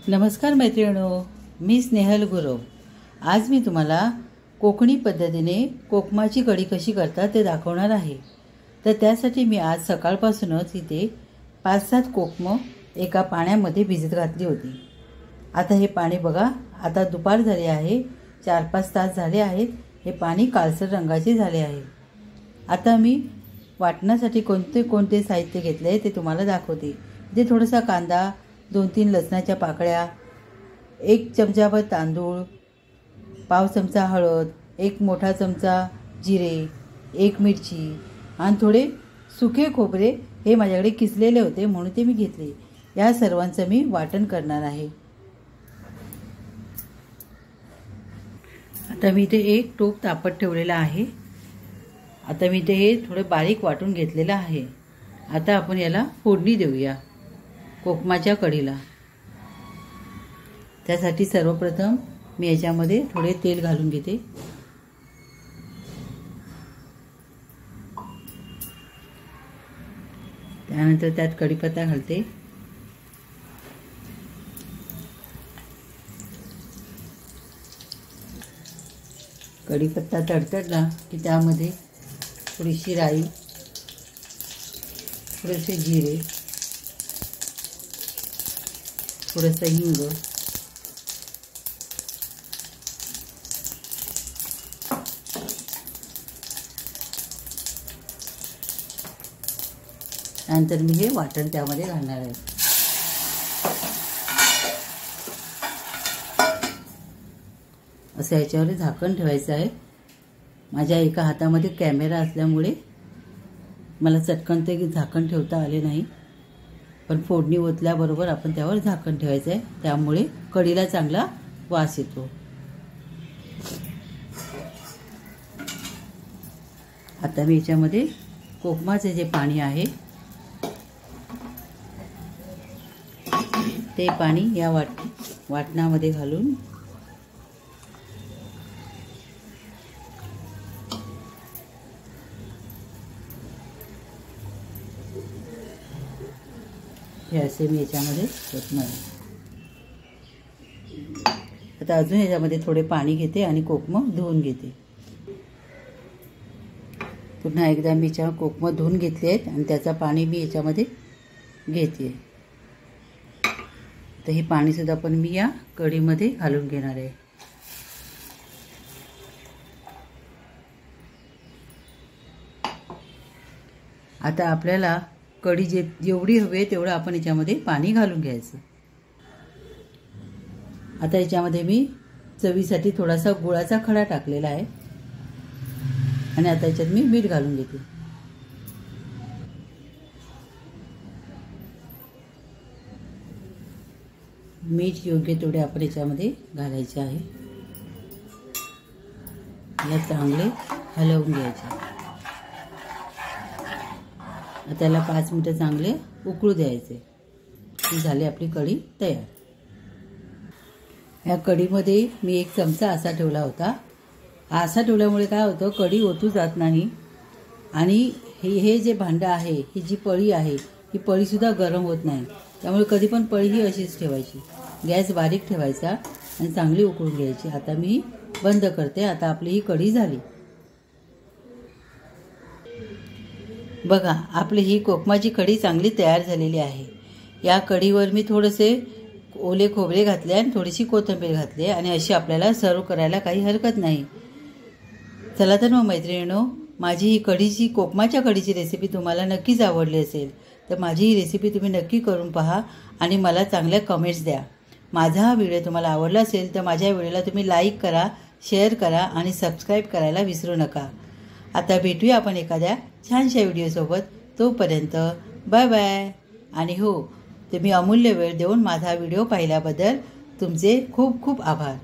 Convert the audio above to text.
नमस्कार मैत्रिणींनो, मी स्नेहल गुरव। आज मी तुम्हाला कोकणी पद्धतीने कोकमाची कढी कशी करतात ते दाखवणार आहे। तर त्यासाठी मी आज सकाळपासूनच इथे 5-7 कोकम एका पाण्यामध्ये भिजत घातली होती। आता हे पाणी बघा, आता दुपार झाली आहे, 4-5 तास झाले आहेत। हे पाणी काळसर रंगाचे झाले आहे। आता मी वाटण्यासाठी कोणते साहित्य घेतले ते तुम्हाला दाखवते। इथे थोडासा कांदा, 2-3 लसणाच्या पाकळ्या, 1 चमचाभर तांदूळ, पाव चमचा हळद, 1 मोठा चमचा जिरे, 1 मिरची आणि थोडे सुके खोबरे हे माझ्याकडे किसलेले होते म्हणून ते मी घेतले। या सर्वांचं मी वाटण करणार आहे। आता मी इथे 1 टोप तापत ठेवलेला आहे। आता मी इथे हे थोडे बारीक वाटून घेतलेलं आहे। आता आपण याला फोडणी देऊया कोकमाच्या कढीला। त्यासाठी सर्वप्रथम मी याच्यामध्ये थोडे तेल घालून घेते। त्यानंतर त्यात कढीपत्ता घालते। कढीपत्ता तडतडला की त्यामध्ये थोडीशी राई, थोडेसे जिरे, थोडंसं हिंग, नंतर मी हे वाटण त्यामध्ये घालणार आहे। असं याच्यावर झाकण ठेवायचं आहे। माझ्या एका हातामध्ये कॅमेरा असल्यामुळे मला चटकन ते झाकण ठेवता आले नाही, पण फोडणी ओतल्याबरोबर आपण त्यावर झाकण ठेवायचं आहे, त्यामुळे कढीला चांगला वास येतो। आता मी याच्यामध्ये कोकमाचे जे पाणी आहे ते पाणी या वाटणामध्ये घालून हे असे मी याच्यामध्ये ओतणार। आता अजून याच्यामध्ये थोडे पाणी घेते आणि कोकम धुवून घेते। पुन्हा एकदा मी कोकम धुवून घेतले आहेत आणि त्याचा पाणी मी याच्यामध्ये घेते। तर हे पाणी सुद्धा पण मी या कढीमध्ये घालून घेणार आहे। आता आपल्याला कढी जेवढी हवी तेवढं आपण याच्यामध्ये पाणी घालून घ्यायचं। आता याच्यामध्ये मी चवीसाठी थोडासा गुळाचा खडा टाकलेला आहे आणि आता याच्यात मी मीठ घालून घेते। मीठ योग्य तेवढे आपण याच्यामध्ये घालायचे आहे। याला चांगले हलवून घ्यायचे। त्याला 5 मिनिटं चांगले उकळू द्यायचे। ही झाली आपली कढी तयार। या कढीमध्ये मी 1 चमचा असा ठेवला होता। असा ठेवल्यामुळे काय होतं, कढी ओतू जात नाही आणि हे जे भांडं आहे, ही जी पळी आहे, ही पळीसुद्धा गरम होत नाही। त्यामुळे कधी पण पळी ही अशीच ठेवायची। गॅस बारीक ठेवायचा आणि चांगली उकळून घ्यायची। आता मी बंद करते। आता आपली ही कढी झाली। बघा, आपली ही कोकमाची कढी चांगली तयार झालेली आहे। या कढीवर मी थोडेसे ओले खोबरे घातले आणि थोडीशी कोथिंबीर घातली आणि अशी आपल्याला सर्व करायला काही हरकत नाही। चला तर मग मैत्रिणींनो, माझी ही कढीची कोकमाच्या कढीची रेसिपी तुम्हाला नक्कीच आवडली असेल तर माझी ही रेसिपी तुम्ही नक्की करून पहा आणि मला चांगल्या कमेंट्स द्या। माझा हा व्हिडिओ तुम्हाला आवडला असेल तर माझ्या व्हिडिओला तुम्ही लाईक करा, शेअर करा आणि सबस्क्राईब करायला विसरू नका। आता भेटूया आपण एखाद्या छानशा व्हिडिओसोबत। तोपर्यंत बाय बाय। आणि हो, तुम्ही अमूल्य वेळ देऊन माझा व्हिडिओ पाहिल्याबद्दल तुमचे खूप खूप आभार।